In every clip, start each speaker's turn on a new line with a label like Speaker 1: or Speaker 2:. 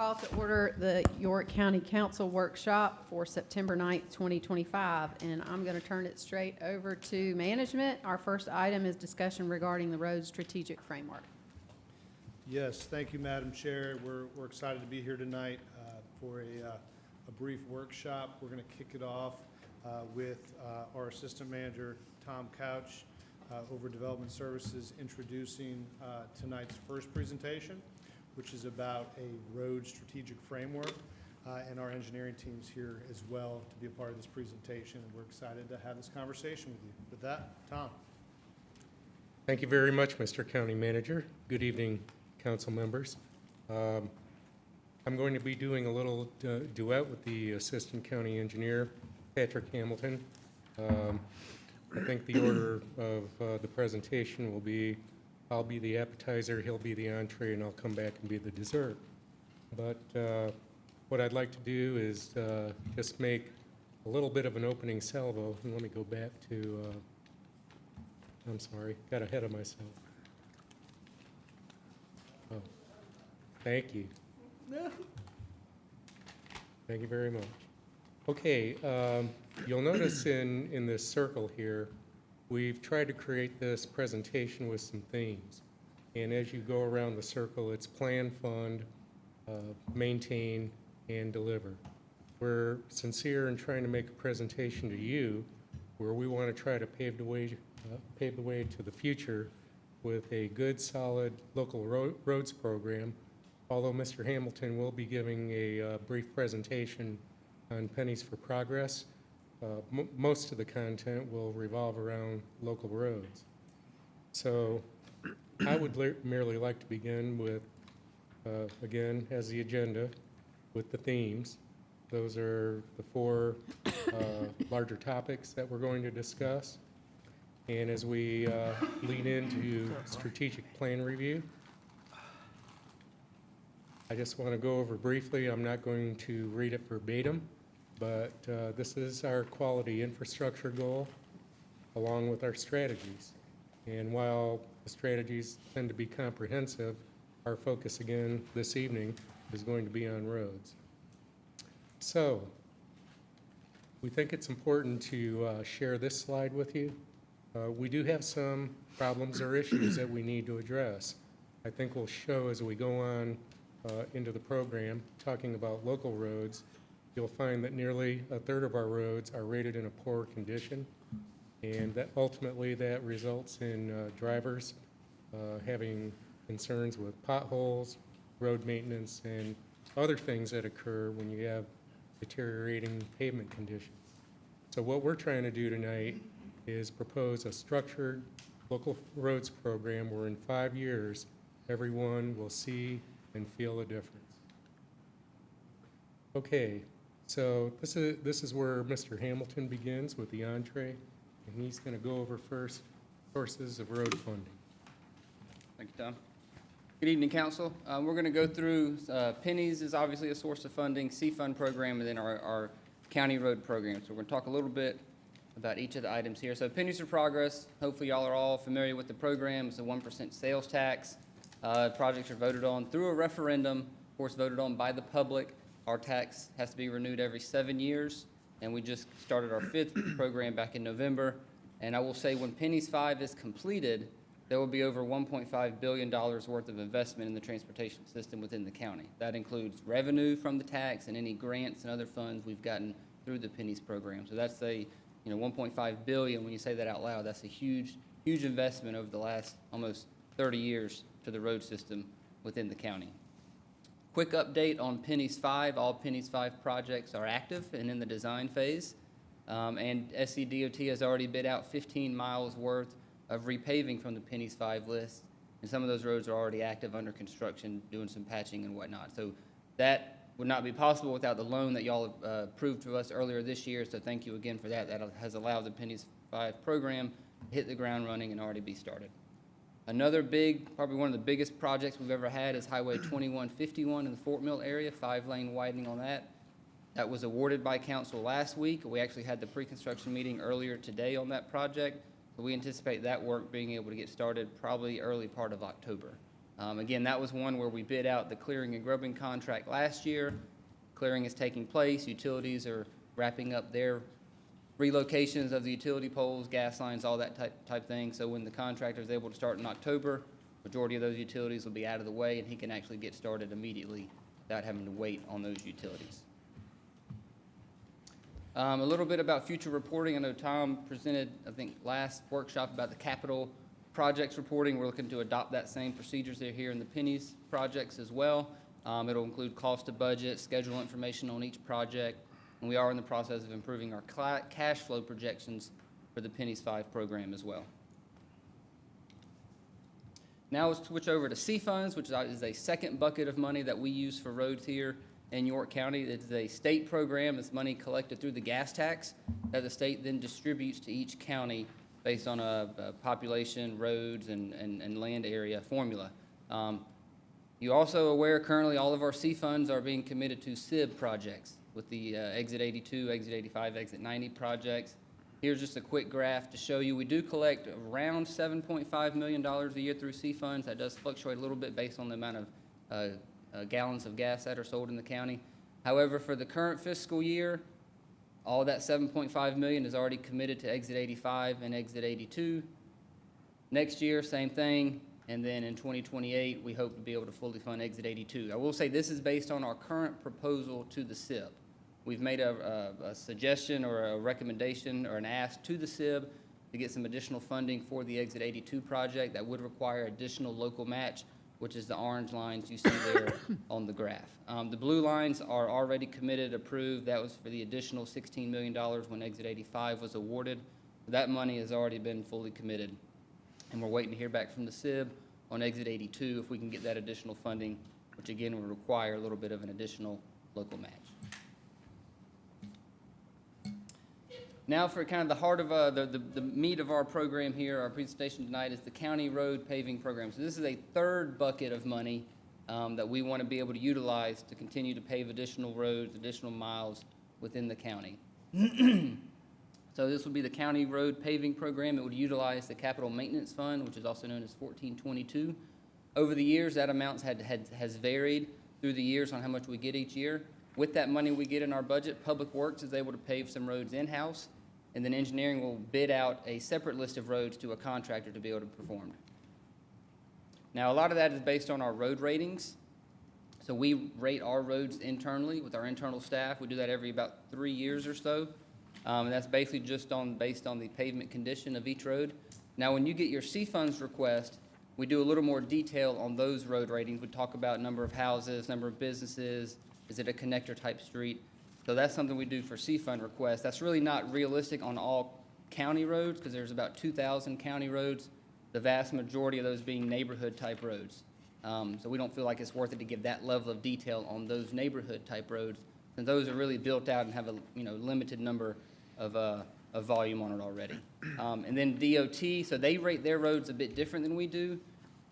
Speaker 1: Call to order the York County Council Workshop for September 9th, 2025, and I'm going to turn it straight over to management. Our first item is discussion regarding the road strategic framework.
Speaker 2: Yes, thank you, Madam Chair. We're excited to be here tonight for a brief workshop. We're going to kick it off with our Assistant Manager, Tom Couch, over Development Services, introducing tonight's first presentation, which is about a road strategic framework, and our engineering team's here as well to be a part of this presentation, and we're excited to have this conversation with you. With that, Tom.
Speaker 3: Thank you very much, Mr. County Manager. Good evening, council members. I'm going to be doing a little duet with the Assistant County Engineer, Patrick Hamilton. I think the order of the presentation will be, I'll be the appetizer, he'll be the entree, and I'll come back and be the dessert. But what I'd like to do is just make a little bit of an opening salvo. And let me go back to, I'm sorry, got ahead of myself. Oh, thank you. Thank you very much. Okay, you'll notice in this circle here, we've tried to create this presentation with some themes. And as you go around the circle, it's plan, fund, maintain, and deliver. We're sincere in trying to make a presentation to you where we want to try to pave the way to the future with a good, solid local roads program. Although Mr. Hamilton will be giving a brief presentation on Pennies for Progress, most of the content will revolve around local roads. So I would merely like to begin with, again, as the agenda, with the themes. Those are the four larger topics that we're going to discuss. And as we lean into strategic plan review, I just want to go over briefly. I'm not going to read it verbatim, but this is our quality infrastructure goal along with our strategies. And while the strategies tend to be comprehensive, our focus again this evening is going to be on roads. So we think it's important to share this slide with you. We do have some problems or issues that we need to address. I think we'll show as we go on into the program, talking about local roads, you'll find that nearly a third of our roads are rated in a poor condition, and that ultimately that results in drivers having concerns with potholes, road maintenance, and other things that occur when you have deteriorating pavement conditions. So what we're trying to do tonight is propose a structured local roads program where in 5 years, everyone will see and feel a difference. Okay, so this is where Mr. Hamilton begins with the entree, and he's going to go over first sources of road funding.
Speaker 4: Thank you, Tom. Good evening, Council. We're going to go through Pennies is obviously a source of funding, C-Fund program, and then our county road program. So we're going to talk a little bit about each of the items here. So Pennies for Progress, hopefully y'all are all familiar with the program. It's a 1% sales tax. Projects are voted on through a referendum, of course voted on by the public. Our tax has to be renewed every 7 years, and we just started our 5th program back in November. And I will say when Pennies 5 is completed, there will be over $1.5 billion worth of investment in the transportation system within the county. That includes revenue from the tax and any grants and other funds we've gotten through the Pennies program. So that's a, $1.5 billion. When you say that out loud, that's a huge, huge investment over the last almost 30 years to the road system within the county. Quick update on Pennies 5. All Pennies 5 projects are active and in the design phase. And SCDOT has already bid out 15 miles worth of repaving from the Pennies 5 list. And some of those roads are already active under construction, doing some patching and whatnot. So that would not be possible without the loan that y'all approved to us earlier this year. So thank you again for that. That has allowed the Pennies 5 program to hit the ground running and already be started. Another big, probably one of the biggest projects we've ever had is Highway 2151 in the Fort Mill area, 5-lane widening on that. That was awarded by council last week. We actually had the pre-construction meeting earlier today on that project. So we anticipate that work being able to get started probably early part of October. Again, that was one where we bid out the clearing and grubbing contract last year. Clearing is taking place, utilities are wrapping up their relocations of the utility poles, gas lines, all that type thing. So when the contractor is able to start in October, majority of those utilities will be out of the way, and he can actually get started immediately without having to wait on those utilities. A little bit about future reporting. I know Tom presented, I think, last workshop about the capital projects reporting. We're looking to adopt that same procedures there here in the pennies projects as well. It'll include cost to budget, schedule information on each project, and we are in the process of improving our cash flow projections for the Pennies 5 program as well. Now let's switch over to C funds, which is a second bucket of money that we use for roads here in York County. It's a state program. It's money collected through the gas tax that the state then distributes to each county based on a population, roads, and land area formula. You're also aware currently all of our C funds are being committed to SIB projects with the Exit 82, Exit 85, Exit 90 projects. Here's just a quick graph to show you we do collect around $7.5 million a year through C funds. That does fluctuate a little bit based on the amount of gallons of gas that are sold in the county. However, for the current fiscal year, all that $7.5 million is already committed to Exit 85 and Exit 82. Next year, same thing. And then in 2028, we hope to be able to fully fund Exit 82. I will say this is based on our current proposal to the SIB. We've made a suggestion or a recommendation or an ask to the SIB to get some additional funding for the Exit 82 project that would require additional local match, which is the orange lines you see there on the graph. The blue lines are already committed, approved. That was for the additional $16 million when Exit 85 was awarded. That money has already been fully committed, and we're waiting to hear back from the SIB on Exit 82 if we can get that additional funding, which again would require a little bit of an additional local match. Now for kind of the heart of the meat of our program here, our presentation tonight is the county road paving program. So this is a third bucket of money that we want to be able to utilize to continue to pave additional roads, additional miles within the county. So this would be the county road paving program. It would utilize the capital maintenance fund, which is also known as 1422. Over the years, that amount has varied through the years on how much we get each year. With that money we get in our budget, Public Works is able to pave some roads in-house, and then engineering will bid out a separate list of roads to a contractor to be able to perform. Now, a lot of that is based on our road ratings. So we rate our roads internally with our internal staff. We do that every about 3 years or so. And that's basically just based on the pavement condition of each road. Now, when you get your C funds request, we do a little more detail on those road ratings. We talk about number of houses, number of businesses, is it a connector type street? So that's something we do for C fund requests. That's really not realistic on all county roads because there's about 2,000 county roads, the vast majority of those being neighborhood type roads. So we don't feel like it's worth it to give that level of detail on those neighborhood type roads, and those are really built out and have a limited number of volume on it already. And then DOT, so they rate their roads a bit different than we do.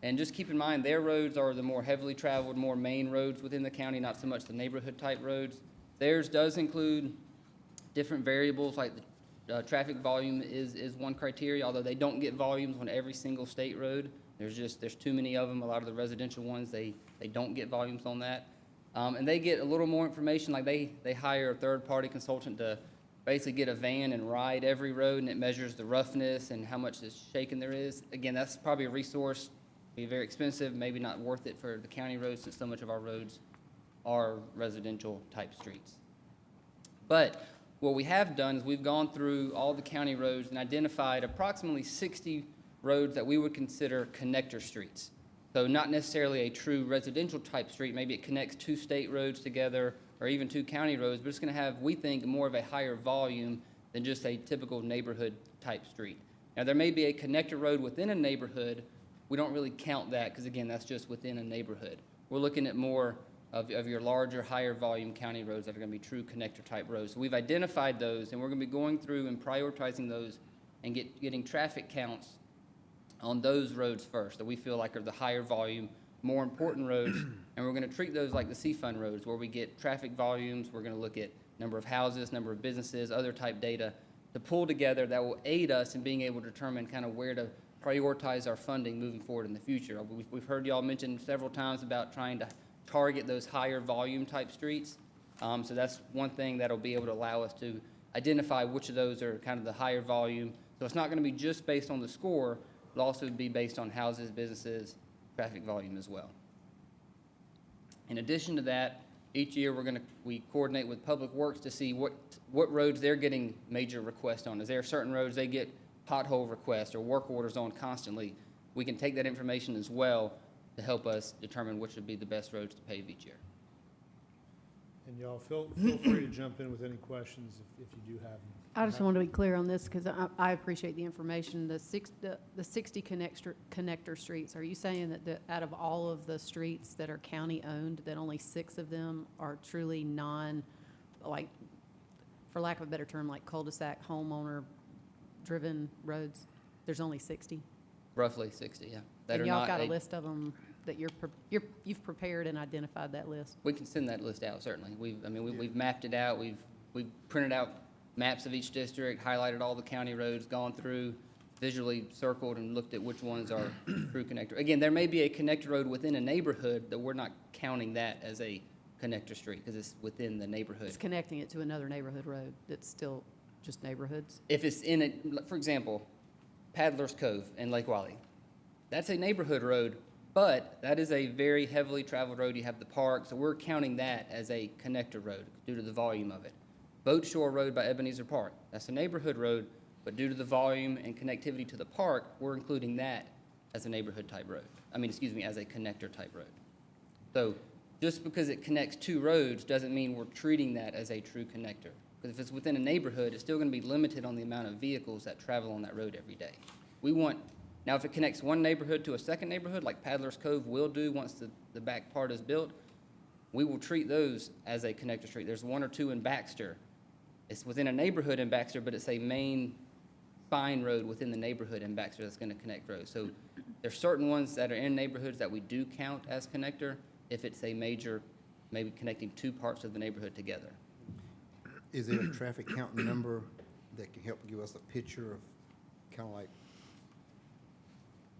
Speaker 4: And just keep in mind, their roads are the more heavily traveled, more main roads within the county, not so much the neighborhood type roads. Theirs does include different variables, like the traffic volume is one criteria, although they don't get volumes on every single state road. There's too many of them. A lot of the residential ones, they don't get volumes on that. And they get a little more information, like they hire a third-party consultant to basically get a van and ride every road, and it measures the roughness and how much shaking there is. Again, that's probably a resource, be very expensive, maybe not worth it for the county roads since so much of our roads are residential type streets. But what we have done is we've gone through all the county roads and identified approximately 60 roads that we would consider connector streets. So not necessarily a true residential type street, maybe it connects two state roads together or even two county roads, but it's going to have, we think, more of a higher volume than just a typical neighborhood type street. Now there may be a connector road within a neighborhood. We don't really count that because, again, that's just within a neighborhood. We're looking at more of your larger, higher volume county roads that are going to be true connector type roads. So we've identified those, and we're going to be going through and prioritizing those and getting traffic counts on those roads first that we feel like are the higher volume, more important roads, and we're going to treat those like the C fund roads where we get traffic volumes. We're going to look at number of houses, number of businesses, other type data to pull together that will aid us in being able to determine kind of where to prioritize our funding moving forward in the future. We've heard y'all mention several times about trying to target those higher volume type streets. So that's one thing that'll be able to allow us to identify which of those are kind of the higher volume. So it's not going to be just based on the score, it'll also be based on houses, businesses, traffic volume as well. In addition to that, each year we coordinate with Public Works to see what roads they're getting major requests on. Is there certain roads they get pothole requests or work orders on constantly? We can take that information as well to help us determine which would be the best roads to pave each year.
Speaker 2: And y'all, feel free to jump in with any questions if you do have them.
Speaker 1: I just want to be clear on this because I appreciate the information. The 60 connector streets, are you saying that out of all of the streets that are county-owned, that only 6 of them are truly like, for lack of a better term, like cul-de-sac homeowner-driven roads? There's only 60?
Speaker 4: Roughly 60, yeah. That
Speaker 1: And
Speaker 4: are
Speaker 1: y'all
Speaker 4: not
Speaker 1: got a list of them that you've prepared and identified that list?
Speaker 4: We can send that list out, certainly. We've mapped it out, we've printed out maps of each district, highlighted all the county roads, gone through, visually circled and looked at which ones are true connector. Again, there may be a connector road within a neighborhood that we're not counting that as a connector street because it's within the neighborhood.
Speaker 1: It's connecting it to another neighborhood road that's still just neighborhoods?
Speaker 4: If it's in a, for example, Paddler's Cove in Lake Wylie, that's a neighborhood road, but that is a very heavily traveled road. You have the park, so we're counting that as a connector road due to the volume of it. Boat Shore Road by Ebenezer Park, that's a neighborhood road, but due to the volume and connectivity to the park, we're including that as a neighborhood type road. As a connector type road. So just because it connects 2 roads doesn't mean we're treating that as a true connector. Because if it's within a neighborhood, it's still going to be limited on the amount of vehicles that travel on that road every day. Now if it connects one neighborhood to a second neighborhood, like Paddler's Cove will do once the back part is built, we will treat those as a connector street. There's 1 or 2 in Baxter. It's within a neighborhood in Baxter, but it's a main spine road within the neighborhood in Baxter that's going to connect roads. So there's certain ones that are in neighborhoods that we do count as connector if it's a major, maybe connecting 2 parts of the neighborhood together.
Speaker 5: Is there a traffic count number that can help give us a picture of kind of like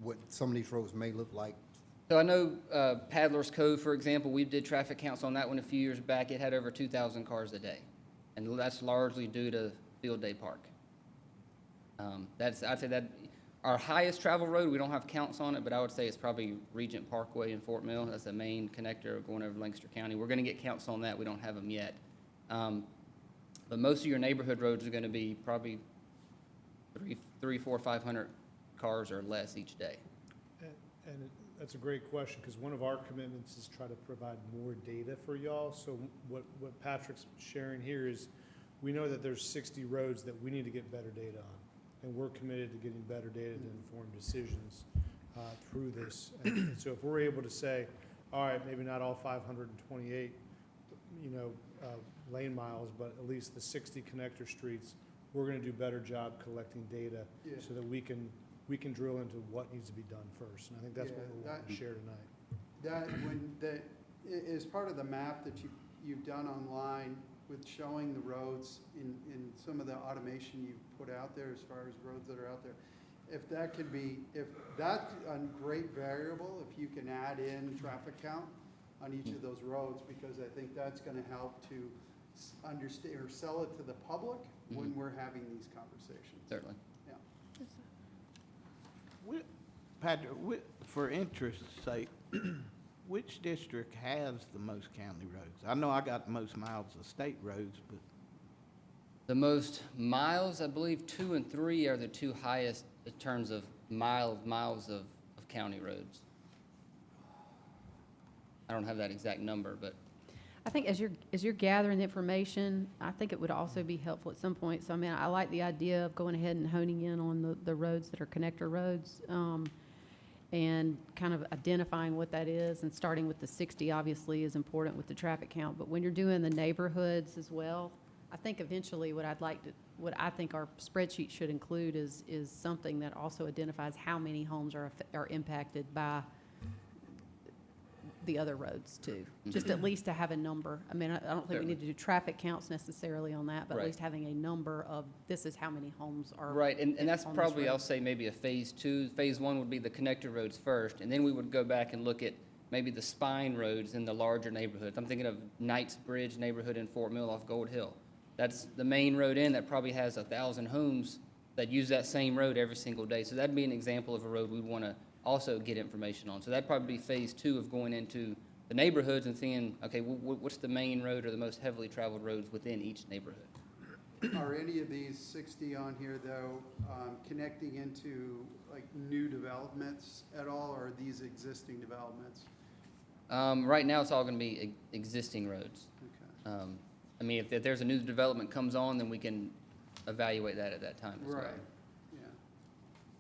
Speaker 5: what some of these roads may look like?
Speaker 4: So I know Paddler's Cove, for example, we did traffic counts on that one a few years back. It had over 2,000 cars a day. And that's largely due to Field Day Park. I'd say that our highest travel road, we don't have counts on it, but I would say it's probably Regent Parkway in Fort Mill. That's the main connector going over Lancaster County. We're going to get counts on that. We don't have them yet. But most of your neighborhood roads are going to be probably 300, 400, 500 cars or less each day.
Speaker 2: And that's a great question, because one of our commitments is try to provide more data for y'all. So what Patrick's sharing here is, we know that there's 60 roads that we need to get better data on. And we're committed to getting better data to inform decisions through this. And so if we're able to say, all right, maybe not all 528, lane miles, but at least the 60 connector streets, we're going to do a better job collecting data so that we can drill into what needs to be done first. And I think that's what we want to share tonight.
Speaker 6: As part of the map that you've done online with showing the roads in some of the automation you've put out there as far as roads that are out there, if that's a great variable, if you can add in traffic count on each of those roads, because I think that's going to help to understand or sell it to the public when we're having these conversations.
Speaker 4: Certainly.
Speaker 7: Patrick, for interest's sake, which district has the most county roads? I know I got the most miles of state roads, but
Speaker 4: The most miles, I believe 2 and 3 are the 2 highest in terms of miles of county roads. I don't have that exact number, but
Speaker 1: I think as you're gathering the information, I think it would also be helpful at some point. So, I like the idea of going ahead and honing in on the roads that are connector roads, and kind of identifying what that is, and starting with the 60 obviously is important with the traffic count. But when you're doing the neighborhoods as well, I think eventually what I think our spreadsheet should include is something that also identifies how many homes are impacted by the other roads too, just at least to have a number. I mean, I don't think we
Speaker 4: Certainly.
Speaker 1: need to do traffic counts necessarily on that, but at
Speaker 4: Right.
Speaker 1: least having a number of, this is how many homes are.
Speaker 4: Right, and that's
Speaker 1: on this
Speaker 4: probably,
Speaker 1: road.
Speaker 4: I'll say, maybe a phase two. Phase one would be the connector roads first, and then we would go back and look at maybe the spine roads in the larger neighborhoods. I'm thinking of Knights Bridge neighborhood in Fort Mill off Gold Hill. That's the main road in that probably has 1,000 homes that use that same road every single day. So that'd be an example of a road we'd want to also get information on. So that'd probably be phase two of going into the neighborhoods and seeing, okay, what's the main road or the most heavily traveled roads within each neighborhood?
Speaker 6: Are any of these 60 on here, though, connecting into, like, new developments at all, or are these existing developments?
Speaker 4: Right now, it's all going to be existing roads.
Speaker 6: Okay.
Speaker 4: I mean, if there's a new development comes on, then we can evaluate that at that time as well.
Speaker 6: Right, yeah.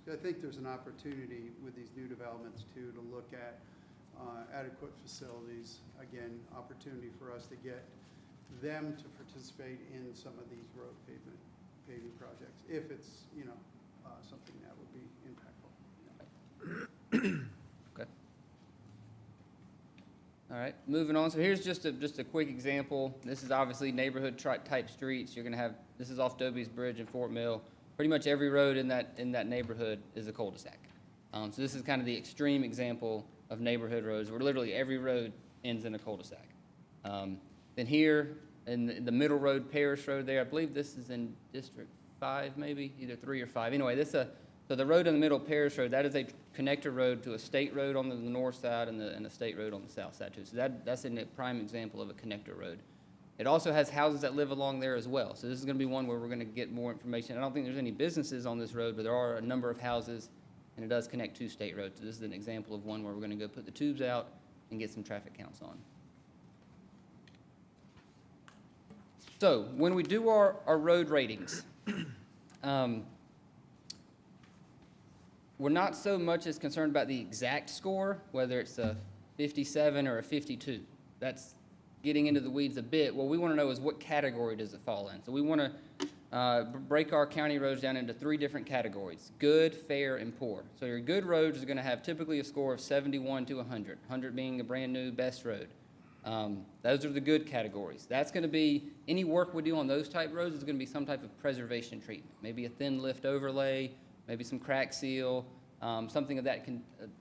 Speaker 6: So I think there's an opportunity with these new developments, too, to look at adequate facilities. Again, opportunity for us to get them to participate in some of these road paving projects, if it's, something that would be impactful.
Speaker 4: Okay. All right, moving on. So here's just a quick example. This is obviously neighborhood type streets. You're gonna have, this is off Dobie's Bridge in Fort Mill. Pretty much every road in that neighborhood is a cul-de-sac. So this is kind of the extreme example of neighborhood roads, where literally every road ends in a cul-de-sac. Then here, in the middle road, Parish Road there, I believe this is in District 5, maybe, either 3 or 5. Anyway, so the road in the middle, Parish Road, that is a connector road to a state road on the north side and a state road on the south side too. So that's a prime example of a connector road. It also has houses that live along there as well. So this is gonna be one where we're gonna get more information. I don't think there's any businesses on this road, but there are a number of houses, and it does connect two state roads. So this is an example of one where we're gonna go put the tubes out and get some traffic counts on. So when we do our road ratings, we're not so much as concerned about the exact score, whether it's a 57 or a 52. That's getting into the weeds a bit. What we want to know is what category does it fall in. So we want to break our county roads down into 3 different categories: good, fair, and poor. So your good roads are going to have typically a score of 71 to 100, 100 being a brand new best road. Those are the good categories. That's going to be, any work we do on those type roads is going to be some type of preservation treatment, maybe a thin lift overlay, maybe some crack seal, something of that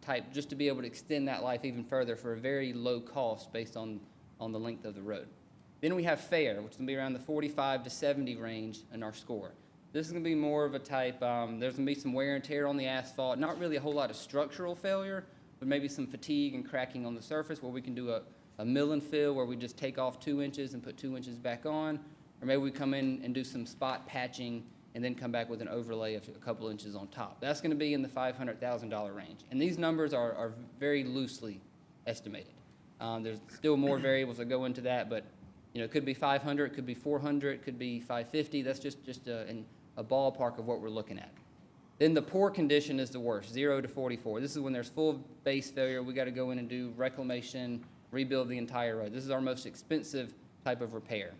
Speaker 4: type, just to be able to extend that life even further for a very low cost based on the length of the road. Then we have fair, which is going to be around the 45 to 70 range in our score. This is going to be more of a type, there's going to be some wear and tear on the asphalt, not really a whole lot of structural failure, but maybe some fatigue and cracking on the surface where we can do a mill and fill where we just take off 2 inches and put 2 inches back on, or maybe we come in and do some spot patching and then come back with an overlay of a couple inches on top. That's going to be in the $500,000 range. And these numbers are very loosely estimated. There's still more variables that go into that, but it could be 500, it could be 400, it could be 550. That's just a ballpark of what we're looking at. Then the poor condition is the worst, 0 to 44. This is when there's full base failure. We got to go in and do reclamation, rebuild the entire road. This is our most expensive type of repair.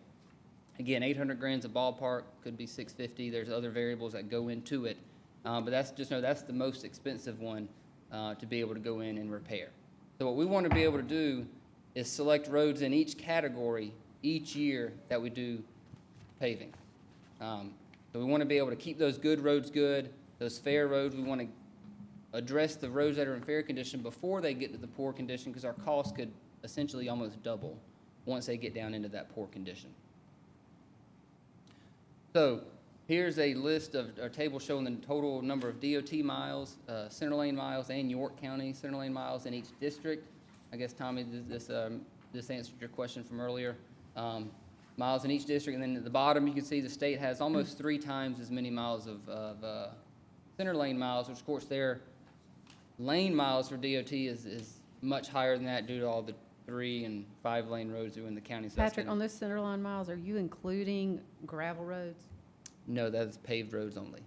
Speaker 4: Again, 800 grand's a ballpark, could be 650. There's other variables that go into it, but that's the most expensive one to be able to go in and repair. So what we want to be able to do is select roads in each category each year that we do paving. So we want to be able to keep those good roads good, those fair roads. We want to address the roads that are in fair condition before they get to the poor condition, because our costs could essentially almost double once they get down into that poor condition. So here's a list of a table showing the total number of DOT miles, center lane miles, and York County center lane miles in each district. I guess, Tommy, this answered your question from earlier. Miles in each district, and then at the bottom you can see the state has almost 3 times as many miles of center lane miles, which of course their lane miles for DOT is much higher than that due to all the 3 and 5 lane roads that are in the county. So
Speaker 1: Patrick, on those center line miles, are you including gravel roads?
Speaker 4: No, that's paved roads only.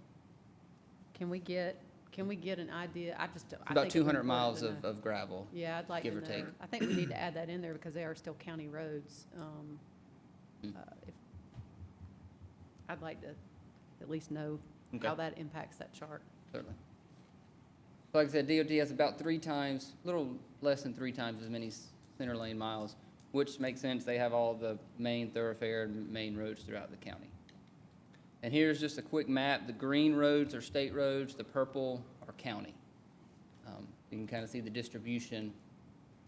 Speaker 1: Can we get an idea? I think
Speaker 4: About
Speaker 1: it's
Speaker 4: 200
Speaker 1: important
Speaker 4: miles
Speaker 1: to know.
Speaker 4: of gravel.
Speaker 1: Yeah, I'd like to
Speaker 4: give or
Speaker 1: know.
Speaker 4: take.
Speaker 1: I think we need to add that in there because they are still county roads. I'd like to at least know
Speaker 4: Okay.
Speaker 1: how that impacts that chart.
Speaker 4: Certainly. Like I said, DOT has about 3 times, a little less than 3 times as many center lane miles, which makes sense. They have all the main thoroughfare and main roads throughout the county. And here's just a quick map. The green roads are state roads, the purple are county. You can kind of see the distribution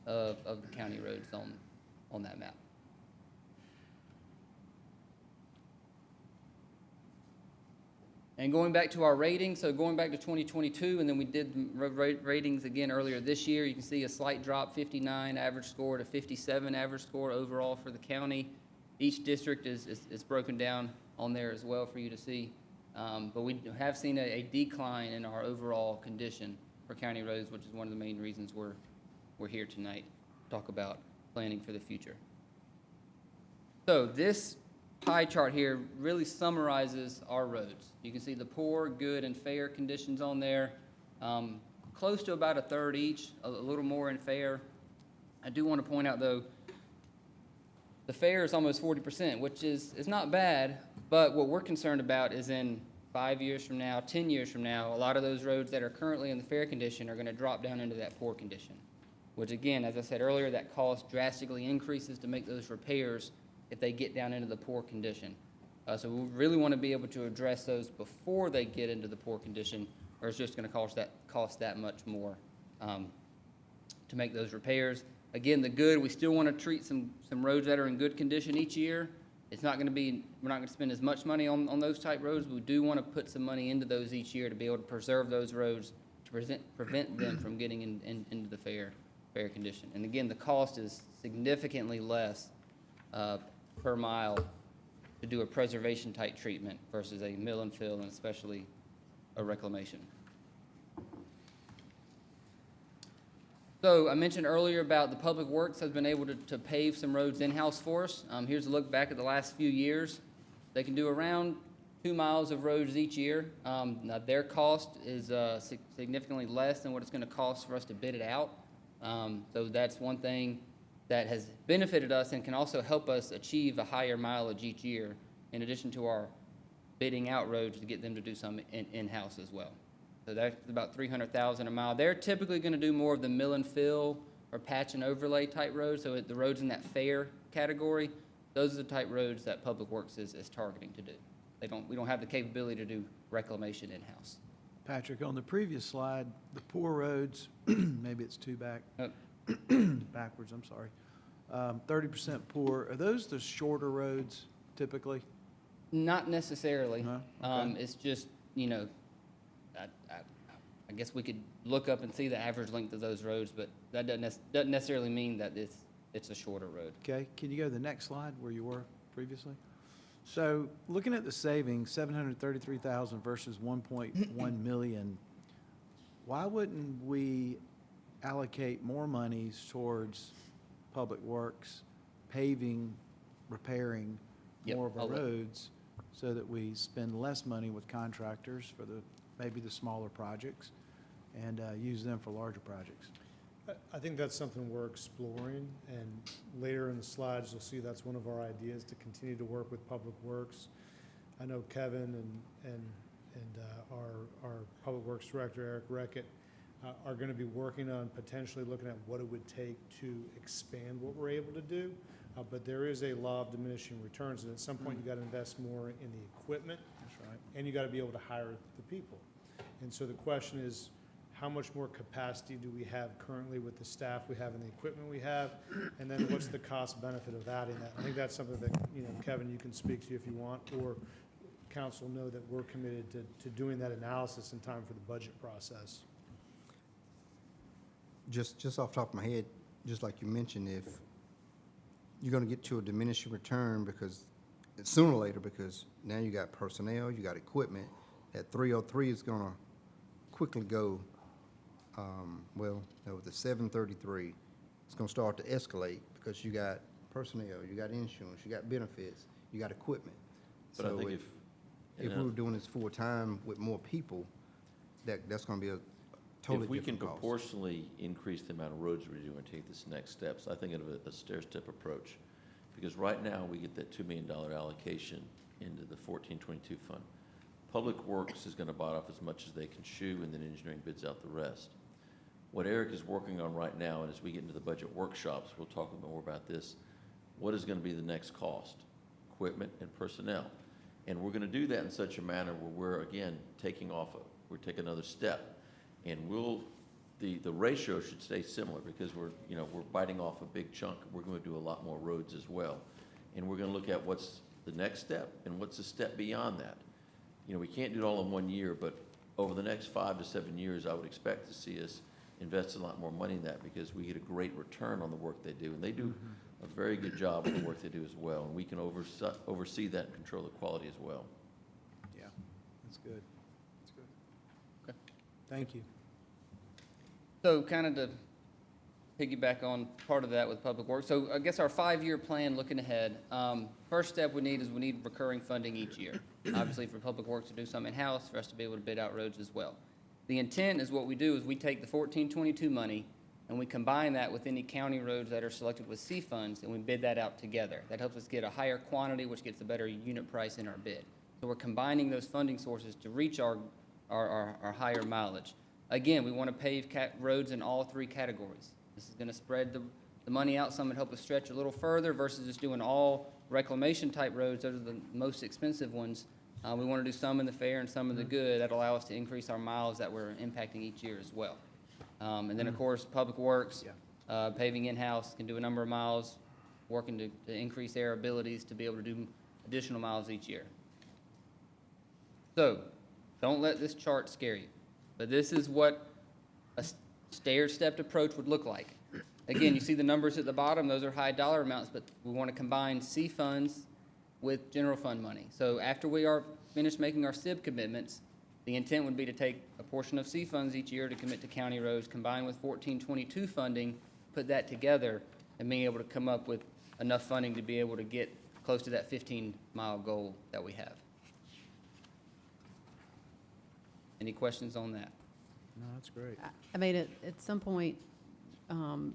Speaker 4: of the county roads on that map. And going back to our ratings, so going back to 2022, and then we did ratings again earlier this year, you can see a slight drop, 59 average score to 57 average score overall for the county. Each district is broken down on there as well for you to see. But we have seen a decline in our overall condition for county roads, which is one of the main reasons we're here tonight, to talk about planning for the future. So this pie chart here really summarizes our roads. You can see the poor, good, and fair conditions on there. Close to about a third each, a little more in fair. I do want to point out, though, the fair is almost 40%, which is not bad, but what we're concerned about is in 5 years from now, 10 years from now, a lot of those roads that are currently in the fair condition are going to drop down into that poor condition, which again, as I said earlier, that cost drastically increases to make those repairs if they get down into the poor condition. So we really want to be able to address those before they get into the poor condition, or it's just going to cost that much more to make those repairs. Again, the good, we still want to treat some roads that are in good condition each year. It's not going to be, we're not going to spend as much money on those type roads, but we do want to put some money into those each year to be able to preserve those roads, to prevent them from getting into the fair condition. And again, the cost is significantly less per mile to do a preservation type treatment versus a mill and fill, and especially a reclamation. So I mentioned earlier about the Public Works has been able to pave some roads in-house for us. Here's a look back at the last few years. They can do around 2 miles of roads each year. Now their cost is significantly less than what it's going to cost for us to bid it out. So that's one thing that has benefited us and can also help us achieve a higher mileage each year, in addition to our bidding out roads to get them to do some in-house as well. So that's about $300,000 a mile. They're typically going to do more of the mill and fill or patch and overlay type roads. So the roads in that fair category, those are the type roads that Public Works is targeting to do. We don't have the capability to do reclamation in-house.
Speaker 8: Patrick, on the previous slide, the poor roads, maybe it's two back, backwards, I'm sorry. 30% poor, are those the shorter roads typically?
Speaker 4: Not necessarily.
Speaker 8: No? Okay.
Speaker 4: It's just, I guess we could look up and see the average length of those roads, but that doesn't necessarily mean that it's a shorter road.
Speaker 8: Okay, can you go to the next slide where you were previously? So looking at the savings, 733,000 versus 1.1 million, why wouldn't we allocate more monies towards Public Works, paving, repairing
Speaker 4: Yep,
Speaker 8: more of our
Speaker 4: I'll let-
Speaker 8: roads, so that we spend less money with contractors for maybe the smaller projects, and use them for larger projects?
Speaker 2: I think that's something we're exploring, and later in the slides, you'll see that's one of our ideas, to continue to work with Public Works. I know Kevin and our Public Works Director, Eric Reckett, are going to be working on potentially looking at what it would take to expand what we're able to do. But there is a law of diminishing returns, and at some point, you got to invest more in the equipment.
Speaker 8: That's right.
Speaker 2: And you got to be able to hire the people. And so the question is, how much more capacity do we have currently with the staff we have and the equipment we have? And then what's the cost benefit of adding that? I think that's something that, Kevin, you can speak to if you want, or council know that we're committed to doing that analysis in time for the budget process.
Speaker 5: Just off the top of my head, just like you mentioned, if you're gonna get to a diminishing return, because sooner or later, because now you got personnel, you got equipment, that 303 is gonna quickly go, the 733, it's gonna start to escalate, because you got personnel, you got insurance, you got benefits, you got equipment.
Speaker 9: But I
Speaker 5: So
Speaker 9: think
Speaker 5: if we were doing this full-time with more people, that's gonna be a totally
Speaker 9: if we can
Speaker 5: different cost.
Speaker 9: proportionally increase the amount of roads we do and take this next steps, I think of it a stair-step approach. Because right now, we get that $2 million allocation into the 1422 fund. Public Works is gonna bite off as much as they can chew, and then engineering bids out the rest. What Eric is working on right now, and as we get into the budget workshops, we'll talk a little more about this, what is going to be the next cost? Equipment and personnel. And we're going to do that in such a manner where we're, again, we're taking another step. And the ratio should stay similar because we're biting off a big chunk. We're going to do a lot more roads as well. And we're going to look at what's the next step and what's the step beyond that. We can't do it all in 1 year, but over the next 5 to 7 years, I would expect to see us invest a lot more money in that because we get a great return on the work they do. And they do a very good job of the work they do as well. And we can oversee that and control the quality as well.
Speaker 8: Yeah, that's good.
Speaker 6: That's good.
Speaker 4: Okay.
Speaker 8: Thank you.
Speaker 4: So kind of to piggyback on part of that with Public Works, so I guess our 5-year plan looking ahead, first step we need recurring funding each year. Obviously for Public Works to do some in-house, for us to be able to bid out roads as well. The intent is what we do is we take the 1422 money and we combine that with any county roads that are selected with C funds and we bid that out together. That helps us get a higher quantity, which gets a better unit price in our bid. So we're combining those funding sources to reach our higher mileage. Again, we want to pave roads in all 3 categories. This is going to spread the money out some and help us stretch a little further versus just doing all reclamation type roads. Those are the most expensive ones. We want to do some in the fair and some in the good. That'll allow us to increase our miles that we're impacting each year as well. And then, of course, Public Works, paving in-house, can do a number of miles, working to increase their abilities to be able to do additional miles each year. So, don't let this chart scare you. But this is what a stair-stepped approach would look like. Again, you see the numbers at the bottom. Those are high dollar amounts, but we want to combine C funds with general fund money. So after we are finished making our SIB commitments, the intent would be to take a portion of C funds each year to commit to county roads, combine with 1422 funding, put that together, and being able to come up with enough funding to be able to get close to that 15-mile goal that we have. Any questions on that?
Speaker 8: No, that's great.
Speaker 1: I mean, at some point,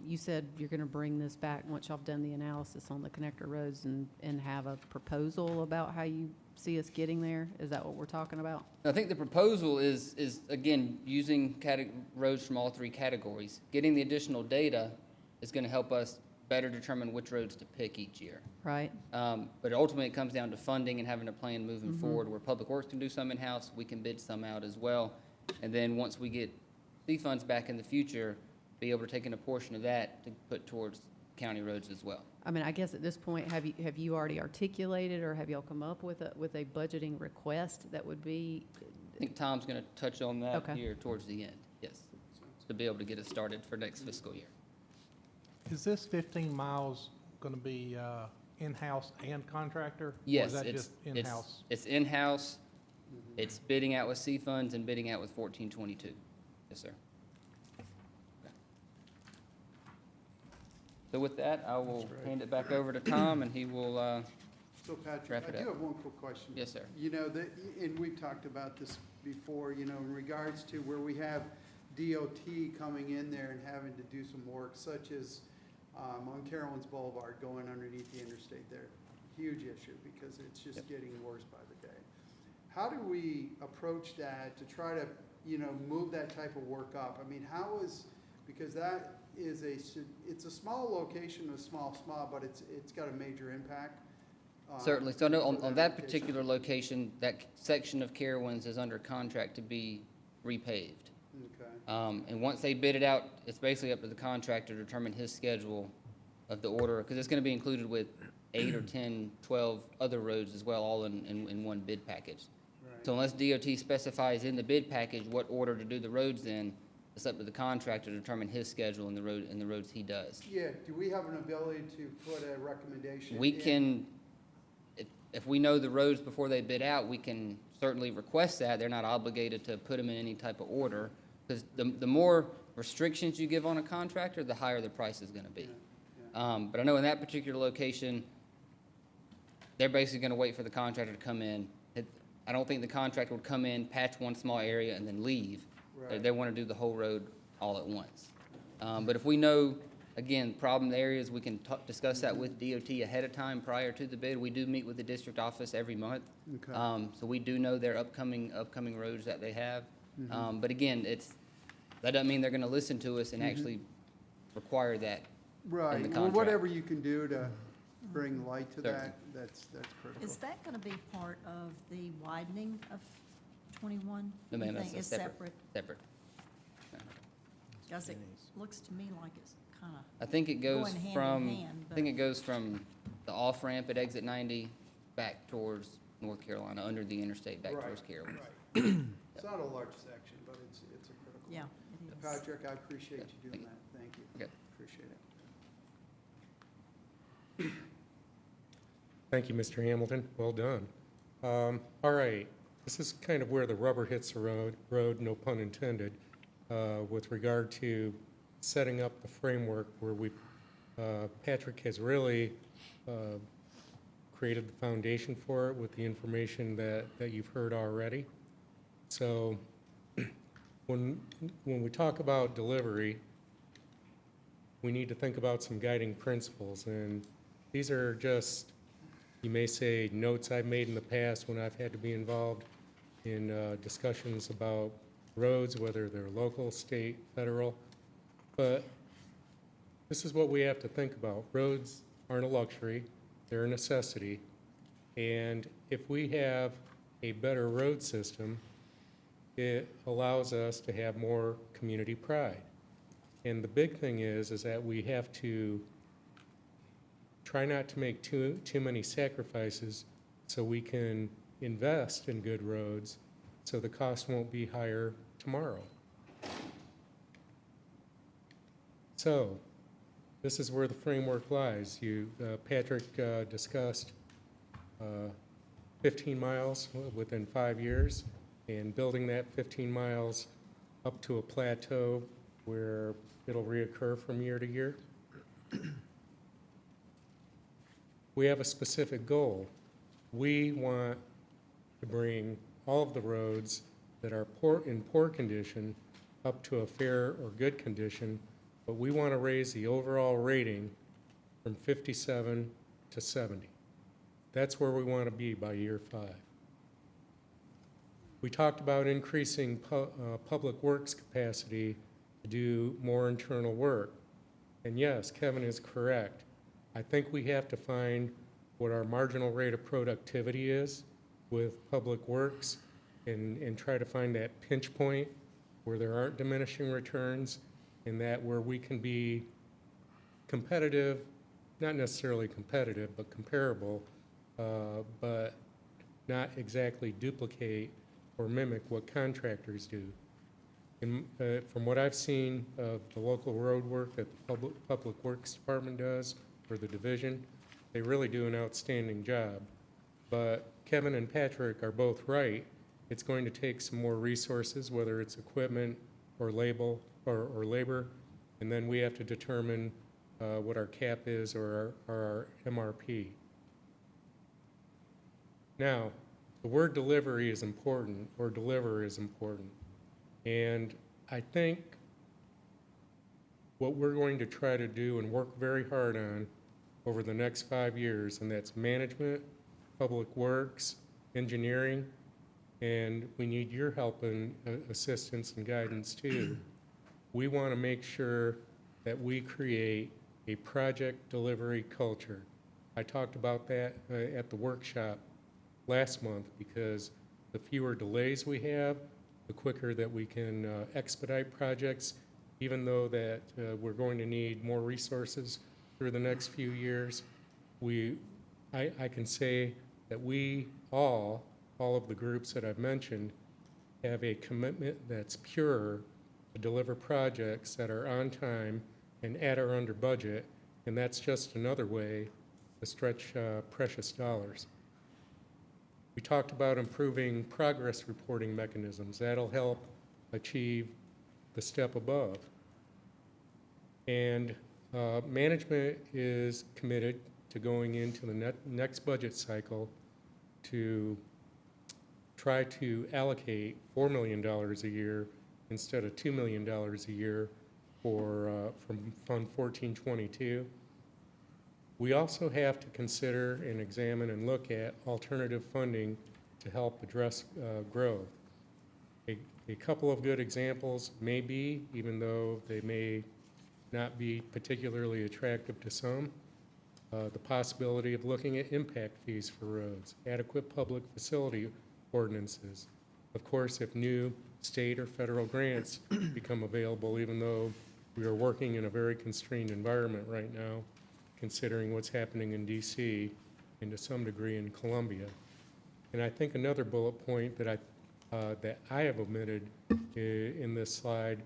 Speaker 1: you said you're going to bring this back once y'all have done the analysis on the connector roads and have a proposal about how you see us getting there? Is that what we're talking about?
Speaker 4: I think the proposal is again, using roads from all 3 categories. Getting the additional data is going to help us better determine which roads to pick each year.
Speaker 1: Right?
Speaker 4: But ultimately, it comes down to funding and having a plan moving forward, where Public Works can do some in-house, we can bid some out as well. And then once we get C funds back in the future, be able to take in a portion of that to put towards county roads as well.
Speaker 1: I mean, I guess at this point, have you already articulated or have y'all come up with a budgeting request that would be?
Speaker 4: I think Tom's going to touch on that
Speaker 1: Okay.
Speaker 4: here towards the end, yes, to be able to get us started for next fiscal year.
Speaker 10: Is this 15 miles going to be in-house and contractor?
Speaker 4: Yes,
Speaker 10: Or is that
Speaker 4: it's
Speaker 10: just in-house?
Speaker 4: It's in-house, it's bidding out with C funds and bidding out with 1422. Yes, sir. Okay. So with that, I will hand it back over to Tom, and he will,
Speaker 6: So Patrick,
Speaker 4: Wrap it
Speaker 6: I do
Speaker 4: up.
Speaker 6: have one quick question.
Speaker 4: yes, sir.
Speaker 6: And we've talked about this before, in regards to where we have DOT coming in there and having to do some work, such as on Carolyn's Boulevard going underneath the interstate there. Huge issue because it's just getting worse by the day. How do we approach that to try to, move that type of work up? I mean, because that is it's a small location, a small, but it's got a major impact.
Speaker 4: Certainly. So no,
Speaker 6: for
Speaker 4: on that
Speaker 6: location.
Speaker 4: particular location, that section of Carowinds is under contract to be repaved.
Speaker 6: Okay.
Speaker 4: And once they bid it out, it's basically up to the contractor to determine his schedule of the order, because it's going to be included with 8 or 10, 12 other roads as well, all in one bid package.
Speaker 6: Right.
Speaker 4: So unless DOT specifies in the bid package what order to do the roads in, it's up to the contractor to determine his schedule and the roads he does.
Speaker 6: Yeah, do we have an ability to put a recommendation?
Speaker 4: We
Speaker 6: in?
Speaker 4: can, if we know the roads before they bid out, we can certainly request that. They're not obligated to put them in any type of order, because the more restrictions you give on a contractor, the higher the price is gonna be. But I know in that particular location, they're basically gonna wait for the contractor to come in. I don't think the contractor would come in, patch one small area, and then leave.
Speaker 6: Right.
Speaker 4: They wanna do the whole road all at once. But if we know, again, problem areas, we can discuss that with DOT ahead of time prior to the bid. We do meet with the district office every month.
Speaker 6: Okay.
Speaker 4: So we do know their upcoming roads that they have. But again, That doesn't mean they're gonna listen to us and actually require that.
Speaker 6: Right,
Speaker 4: the
Speaker 6: well,
Speaker 4: contract.
Speaker 6: whatever you can do to bring light to
Speaker 4: Certainly.
Speaker 6: that, that's critical.
Speaker 11: Is that gonna be part of the widening of 21?
Speaker 4: No, ma'am,
Speaker 11: You
Speaker 4: that's
Speaker 11: think
Speaker 4: a
Speaker 11: it's
Speaker 4: separate. Separate.
Speaker 11: Because it looks to me like it's kind of,
Speaker 4: I think it goes
Speaker 11: Going hand in
Speaker 4: from,
Speaker 11: hand,
Speaker 4: I think
Speaker 11: but-
Speaker 4: it goes from the off-ramp at exit 90 back towards North Carolina, under the interstate back
Speaker 6: Right,
Speaker 4: towards Carolina.
Speaker 6: right. It's not a large section, but it's a critical.
Speaker 11: yeah, it is.
Speaker 6: Patrick, I appreciate you doing
Speaker 4: Thank
Speaker 6: that, thank you.
Speaker 4: Okay.
Speaker 6: Appreciate it.
Speaker 3: Thank you, Mr. Hamilton. Well done. All right, this is kind of where the rubber hits the road, no pun intended, with regard to setting up the framework where Patrick has really created the foundation for it with the information that you've heard already. So when we talk about delivery, we need to think about some guiding principles, and these are just, you may say, notes I've made in the past when I've had to be involved in discussions about roads, whether they're local, state, federal. But this is what we have to think about. Roads aren't a luxury, they're a necessity. And if we have a better road system, it allows us to have more community pride. And the big thing is that we have to try not to make too many sacrifices so we can invest in good roads so the cost won't be higher tomorrow. So this is where the framework lies. Patrick discussed 15 miles within 5 years, and building that 15 miles up to a plateau where it'll reoccur from year to year. We have a specific goal. We want to bring all of the roads that are in poor condition up to a fair or good condition, but we want to raise the overall rating from 57 to 70. That's where we want to be by year 5. We talked about increasing public works capacity to do more internal work. And yes, Kevin is correct. I think we have to find what our marginal rate of productivity is with public works and try to find that pinch point where there aren't diminishing returns, and that where we can be competitive, not necessarily competitive, but comparable, but not exactly duplicate or mimic what contractors do. From what I've seen of the local road work that the Public Works Department does, or the division, they really do an outstanding job. But Kevin and Patrick are both right. It's going to take some more resources, whether it's equipment or labor, and then we have to determine what our cap is or our MRP. Now, the word delivery is important, or deliver is important. And I think what we're going to try to do and work very hard on over the next 5 years, and that's management, public works, engineering, and we need your help and assistance and guidance too. We want to make sure that we create a project delivery culture. I talked about that at the workshop last month, because the fewer delays we have, the quicker that we can expedite projects, even though that we're going to need more resources through the next few years. I can say that we all of the groups that I've mentioned, have a commitment that's pure to deliver projects that are on time and at or under budget, and that's just another way to stretch precious dollars. We talked about improving progress reporting mechanisms. That'll help achieve the step above. And management is committed to going into the next budget cycle to try to allocate $4 million a year instead of $2 million a year from Fund 1422. We also have to consider and examine and look at alternative funding to help address growth. A couple of good examples may be, even though they may not be particularly attractive to some, the possibility of looking at impact fees for roads, adequate public facility ordinances. Of course, if new state or federal grants become available, even though we are working in a very constrained environment right now, considering what's happening in DC and to some degree in Columbia. And I think another bullet point that I have omitted in this slide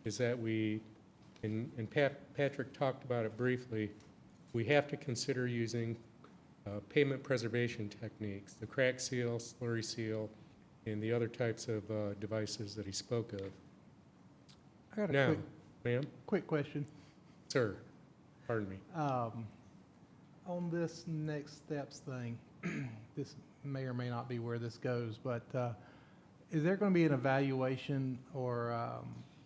Speaker 3: is that we, and Patrick talked about it briefly, we have to consider using pavement preservation techniques, the crack seal, slurry seal, and the other types of devices that he spoke of.
Speaker 10: I got a
Speaker 3: Now, ma'am,
Speaker 10: quick question.
Speaker 3: sir, pardon me.
Speaker 10: On this next steps thing, this may or may not be where this goes, but is there going to be an evaluation or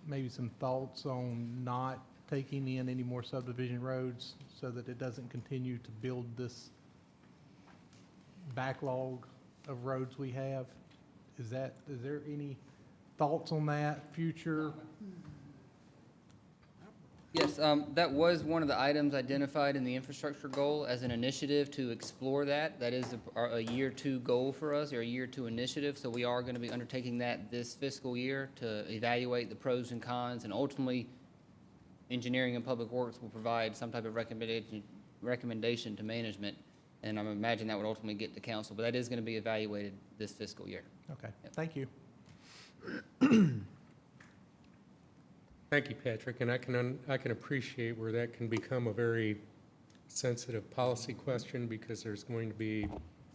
Speaker 10: maybe some thoughts on not taking in any more subdivision roads so that it doesn't continue to build this backlog of roads we have? Is there any thoughts on that, future?
Speaker 4: Yes, that was one of the items identified in the infrastructure goal as an initiative to explore that. That is a year two goal for us, or a year two initiative, so we are going to be undertaking that this fiscal year to evaluate the pros and cons, and ultimately, engineering and public works will provide some type of recommendation to management, and I imagine that would ultimately get to council, but that is going to be evaluated this fiscal year.
Speaker 10: Okay, thank you.
Speaker 3: Thank you, Patrick, and I can appreciate where that can become a very sensitive policy question because there's going to be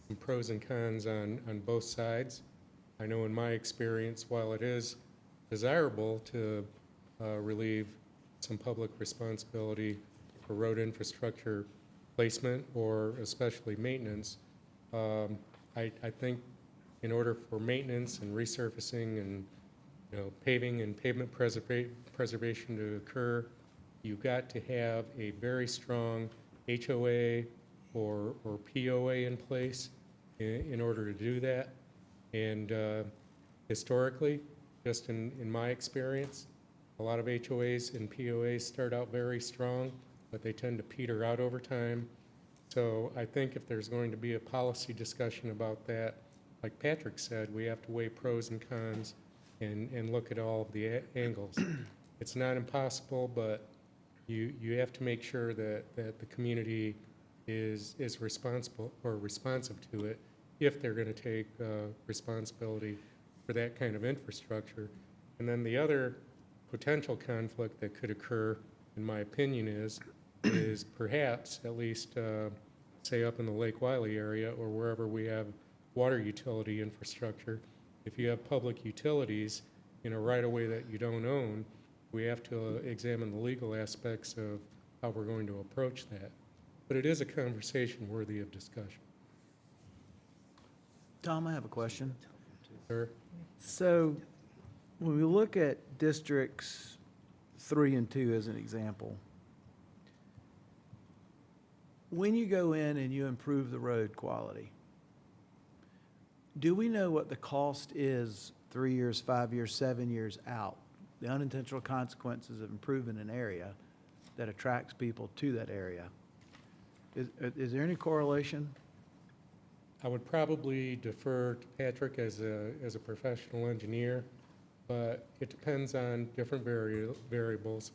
Speaker 3: some pros and cons on both sides. I know in my experience, while it is desirable to relieve some public responsibility for road infrastructure placement or especially maintenance, I think in order for maintenance and resurfacing and paving and pavement preservation to occur, you've got to have a very strong HOA or POA in place in order to do that. And historically, just in my experience, a lot of HOAs and POAs start out very strong, but they tend to peter out over time. So I think if there's going to be a policy discussion about that, like Patrick said, we have to weigh pros and cons and look at all of the angles. It's not impossible, but you have to make sure that the community is responsible or responsive to it if they're going to take responsibility for that kind of infrastructure. And then the other potential conflict that could occur, in my opinion, is perhaps, at least say up in the Lake Wiley area or wherever we have water utility infrastructure, if you have public utilities in a right-of-way that you don't own, we have to examine the legal aspects of how we're going to approach that. But it is a conversation worthy of discussion.
Speaker 8: Tom, I have a question.
Speaker 3: Sir?
Speaker 8: So when we look at districts 3 and 2 as an example, when you go in and you improve the road quality, do we know what the cost is 3 years, 5 years, 7 years out? The unintentional consequences of improving an area that attracts people to that area. Is there any correlation?
Speaker 3: I would probably defer to Patrick as a professional engineer, but it depends on different variables,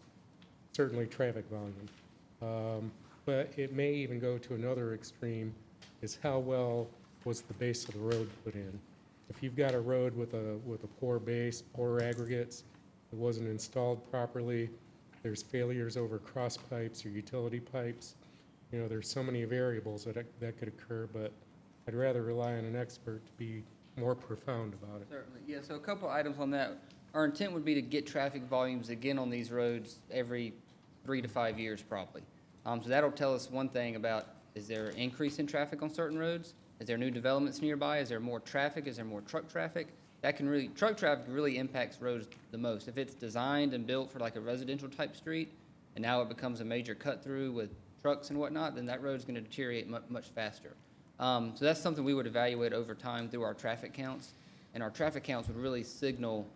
Speaker 3: certainly traffic volume. But it may even go to another extreme, is how well was the base of the road put in. If you've got a road with a poor base, poor aggregates, it wasn't installed properly, there's failures over cross pipes or utility pipes, there's so many variables that could occur, but I'd rather rely on an expert to be more profound about it.
Speaker 4: Certainly, yeah, so a couple items on that. Our intent would be to get traffic volumes again on these roads every 3 to 5 years probably. So that'll tell us one thing about, is there an increase in traffic on certain roads? Is there new developments nearby? Is there more traffic? Is there more truck traffic? Truck traffic really impacts roads the most. If it's designed and built for like a residential type street, and now it becomes a major cut through with trucks and whatnot, then that road's gonna deteriorate much faster. So that's something we would evaluate over time through our traffic counts. And our traffic counts would really signal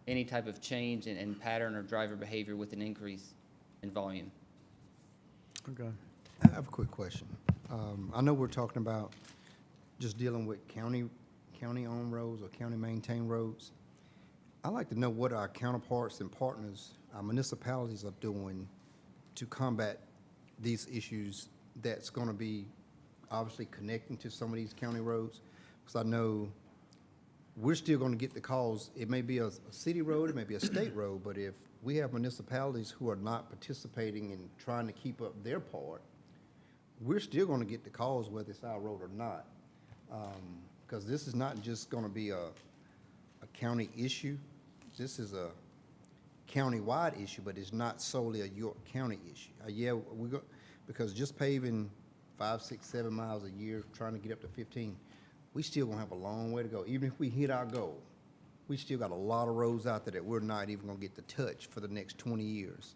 Speaker 4: any type of change in pattern or driver behavior with an increase in volume.
Speaker 8: Okay.
Speaker 5: I have a quick question. I know we're talking about just dealing with county-owned roads or county-maintained roads. I'd like to know what our counterparts and partners, our municipalities are doing to combat these issues that's going to be obviously connecting to some of these county roads. Because I know we're still going to get the calls. It may be a city road, it may be a state road, but if we have municipalities who are not participating in trying to keep up their part, we're still going to get the calls whether it's our road or not. Because this is not just going to be a county issue. This is a county-wide issue, but it's not solely a York County issue. Yeah, because just paving 5, 6, 7 miles a year, trying to get up to 15, we still gonna have a long way to go. Even if we hit our goal, we still got a lot of roads out there that we're not even gonna get to touch for the next 20 years.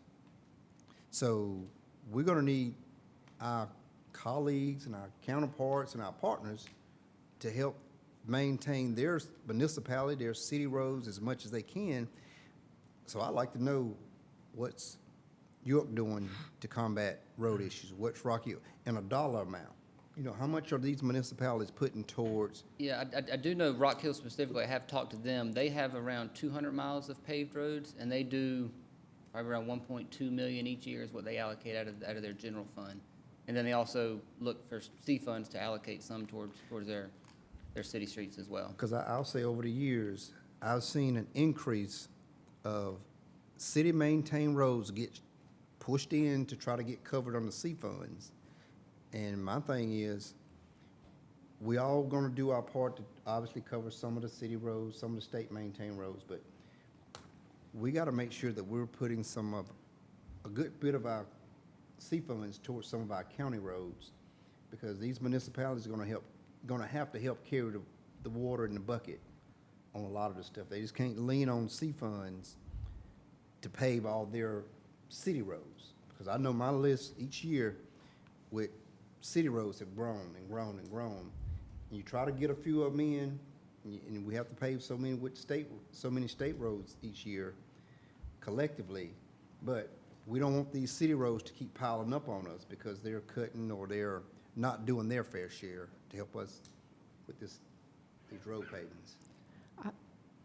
Speaker 5: So we're gonna need our colleagues and our counterparts and our partners to help maintain their municipality, their city roads as much as they can. So I'd like to know what's York doing to combat road issues, what's Rock Hill, and a dollar amount. You know, how much are these municipalities putting towards?
Speaker 4: Yeah, I do know Rock Hill specifically, I have talked to them. They have around 200 miles of paved roads, and they do probably around 1.2 million each year is what they allocate out of their general fund. And then they also look for C funds to allocate some towards their city streets as well.
Speaker 5: Because I'll say over the years, I've seen an increase of city-maintained roads get pushed in to try to get covered on the C funds. And my thing is, we all gonna do our part to obviously cover some of the city roads, some of the state-maintained roads, but we gotta make sure that we're putting a good bit of our C funds towards some of our county roads, because these municipalities are gonna have to help carry the water in the bucket on a lot of the stuff. They just can't lean on C funds to pave all their city roads. Because I know my list each year with city roads have grown and grown and grown. And you try to get a few of them in, and we have to pave so many state roads each year collectively. But we don't want these city roads to keep piling up on us because they're cutting or they're not doing their fair share to help us with these road pavings.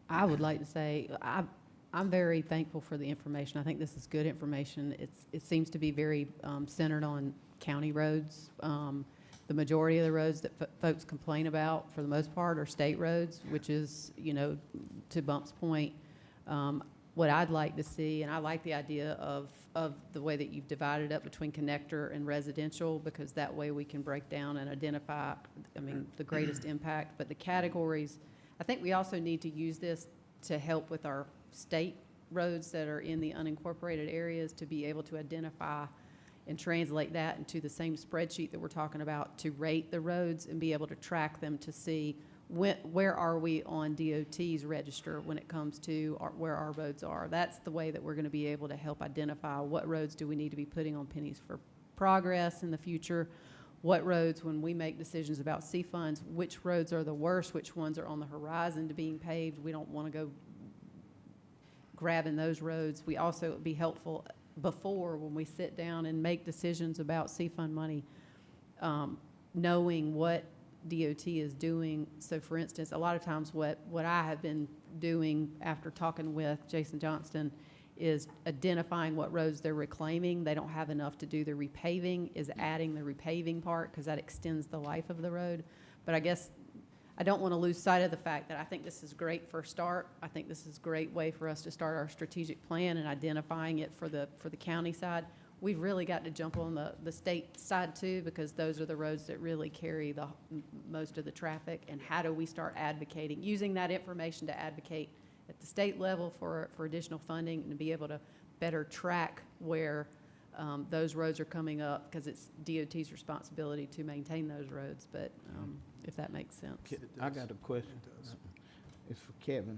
Speaker 1: I would like to say, I'm very thankful for the information. I think this is good information. It seems to be very centered on county roads. The majority of the roads that folks complain about, for the most part, are state roads, which is, you know, to Bump's point, what I'd like to see, and I like the idea of the way that you've divided up between connector and residential, because that way we can break down and identify, the greatest impact. But the categories, I think we also need to use this to help with our state roads that are in the unincorporated areas, to be able to identify and translate that into the same spreadsheet that we're talking about, to rate the roads and be able to track them to see where are we on DOT's register when it comes to where our roads are. That's the way that we're going to be able to help identify what roads do we need to be putting on pennies for progress in the future, what roads, when we make decisions about C funds, which roads are the worst, which ones are on the horizon to being paved. We don't want to go grabbing those roads. We also, it would be helpful before, when we sit down and make decisions about C fund money, knowing what DOT is doing. So for instance, a lot of times what I have been doing after talking with Jason Johnston is identifying what roads they're reclaiming. They don't have enough to do the repaving, is adding the repaving part, because that extends the life of the road. But I guess I don't want to lose sight of the fact that I think this is great for a start. I think this is a great way for us to start our strategic plan and identifying it for the county side. We've really got to jump on the state side too, because those are the roads that really carry most of the traffic. And how do we start advocating, using that information to advocate at the state level for additional funding, and to be able to better track where those roads are coming up, because it's DOT's responsibility to maintain those roads. But if that makes sense.
Speaker 7: I got a question. It's for Kevin.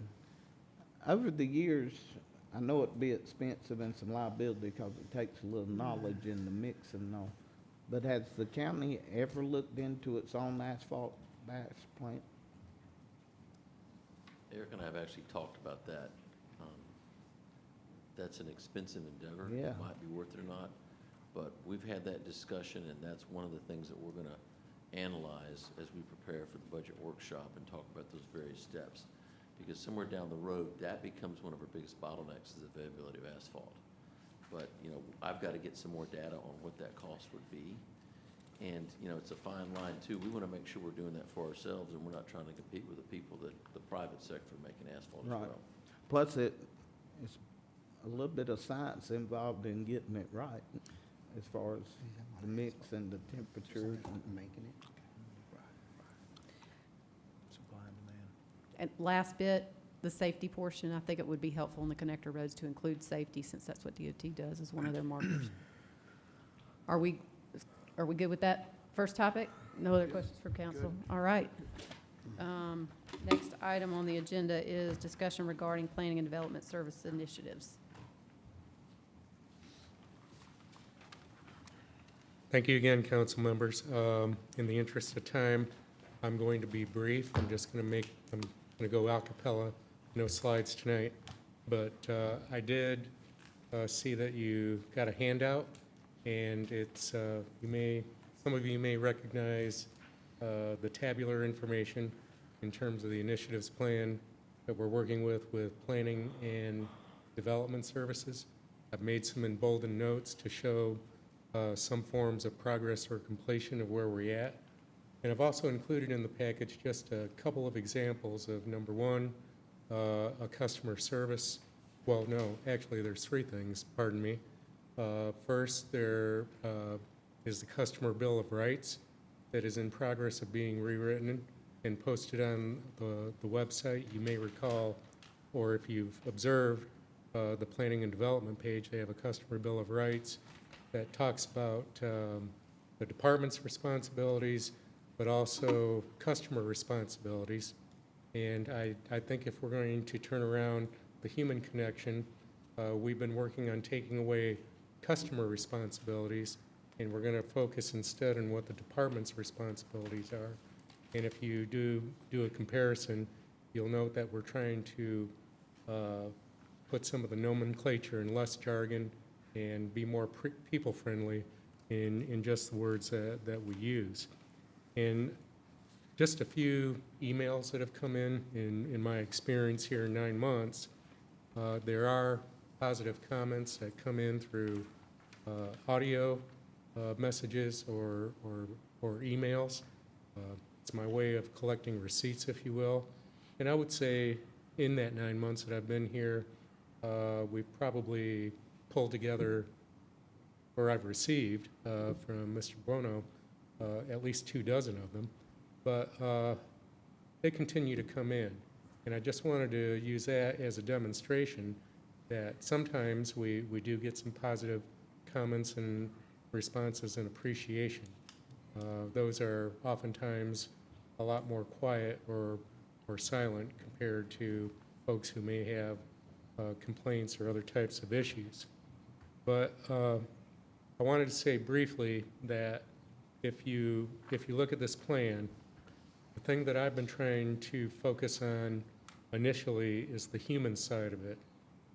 Speaker 7: Over the years, I know it'd be expensive and some liability because it takes a little knowledge in the mix and all. But has the county ever looked into its own asphalt batch plant?
Speaker 9: Eric and I have actually talked about that. that's an expensive endeavor.
Speaker 7: Yeah.
Speaker 9: It might be worth it or not, but we've had that discussion, and that's one of the things that we're gonna analyze as we prepare for the budget workshop and talk about those various steps. Because somewhere down the road, that becomes one of our biggest bottlenecks, is the availability of asphalt. But, you know, I've got to get some more data on what that cost would be. And, you know, it's a fine line too. We want to make sure we're doing that for ourselves, and we're not trying to compete with the people that, the private sector making asphalt as
Speaker 7: Right.
Speaker 9: well.
Speaker 7: Plus, it's a little bit of science involved in getting it right, as far as the mix and the temperatures.
Speaker 5: Making it.
Speaker 8: Supply and demand.
Speaker 1: And last bit, the safety portion, I think it would be helpful in the connector roads to include safety, since that's what DOT does, as one of their markers. Are we good with that first topic? No other questions from council? All right. Next item on the agenda is discussion regarding planning and development service initiatives.
Speaker 3: Thank you again, council members. In the interest of time, I'm going to be brief. I'm going to go a cappella, no slides tonight. But I did see that you got a handout, and it's, some of you may recognize the tabular information in terms of the initiatives plan that we're working with planning and development services. I've made some emboldened notes to show some forms of progress or completion of where we're at. And I've also included in the package just a couple of examples of, number one, a customer service. Well, no, actually, there's three things, pardon me. First, there is the Customer Bill of Rights that is in progress of being rewritten and posted on the website. You may recall, or if you've observed the Planning and Development page, they have a Customer Bill of Rights that talks about the department's responsibilities, but also customer responsibilities. And I think if we're going to turn around the human connection, we've been working on taking away customer responsibilities, and we're going to focus instead on what the department's responsibilities are. And if you do a comparison, you'll note that we're trying to put some of the nomenclature in less jargon and be more people-friendly in just the words that we use. And just a few emails that have come in my experience here in 9 months, there are positive comments that come in through audio messages or emails. It's my way of collecting receipts, if you will. And I would say in that 9 months that I've been here, we've probably pulled together, or I've received from Mr. Bono, at least 24 of them. But they continue to come in. And I just wanted to use that as a demonstration that sometimes we do get some positive comments and responses and appreciation. Those are oftentimes a lot more quiet or silent compared to folks who may have complaints or other types of issues. But I wanted to say briefly that if you look at this plan, the thing that I've been trying to focus on initially is the human side of it.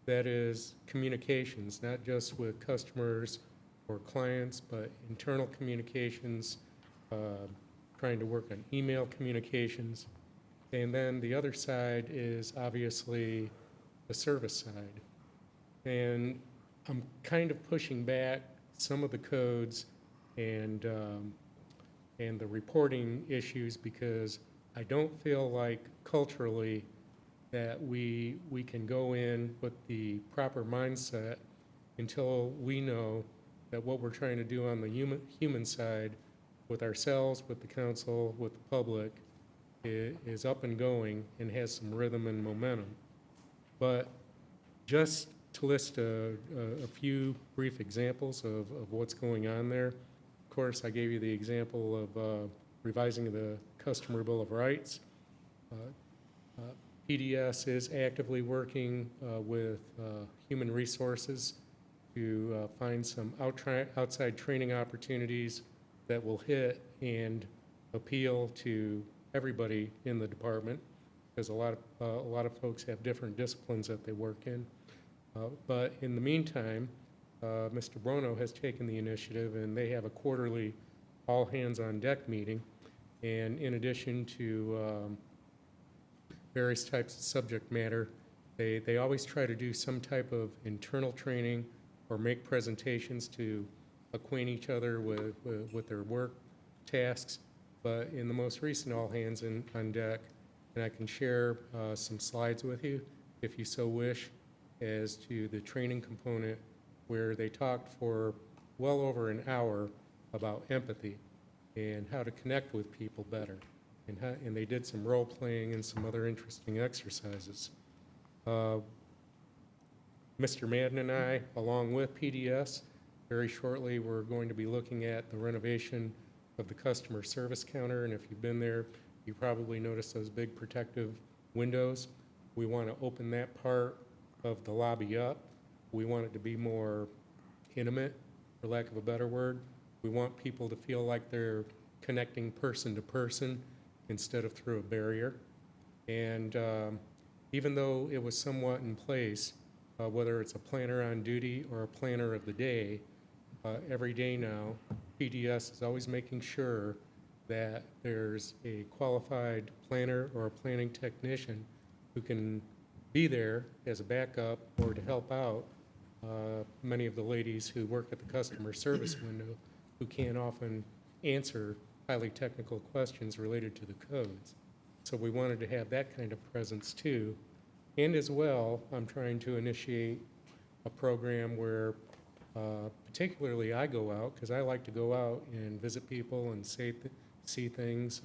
Speaker 3: That is communications, not just with customers or clients, but internal communications, trying to work on email communications. And then the other side is obviously the service side. And I'm kind of pushing back some of the codes and the reporting issues because I don't feel like culturally that we can go in with the proper mindset until we know that what we're trying to do on the human side with ourselves, with the council, with the public is up and going and has some rhythm and momentum. But just to list a few brief examples of what's going on there. Of course, I gave you the example of revising the Customer Bill of Rights. PDS is actively working with human resources to find some outside training opportunities that will hit and appeal to everybody in the department, because a lot of folks have different disciplines that they work in. But in the meantime, Mr. Brono has taken the initiative, and they have a quarterly all-hands-on-deck meeting. And in addition to various types of subject matter, they always try to do some type of internal training or make presentations to acquaint each other with their work tasks. But in the most recent all-hands-on deck, and I can share some slides with you if you so wish, as to the training component where they talked for well over an hour about empathy and how to connect with people better. And they did some role-playing and some other interesting exercises. Mr. Madden and I, along with PDS, very shortly, we're going to be looking at the renovation of the customer service counter. And if you've been there, you probably noticed those big protective windows. We want to open that part of the lobby up. We want it to be more intimate, for lack of a better word. We want people to feel like they're connecting person to person instead of through a barrier. And even though it was somewhat in place, whether it's a planner on duty or a planner of the day, every day now, PDS is always making sure that there's a qualified planner or a planning technician who can be there as a backup or to help out many of the ladies who work at the customer service window who can't often answer highly technical questions related to the codes. So we wanted to have that kind of presence too. And as well, I'm trying to initiate a program where particularly I go out, because I like to go out and visit people and see things.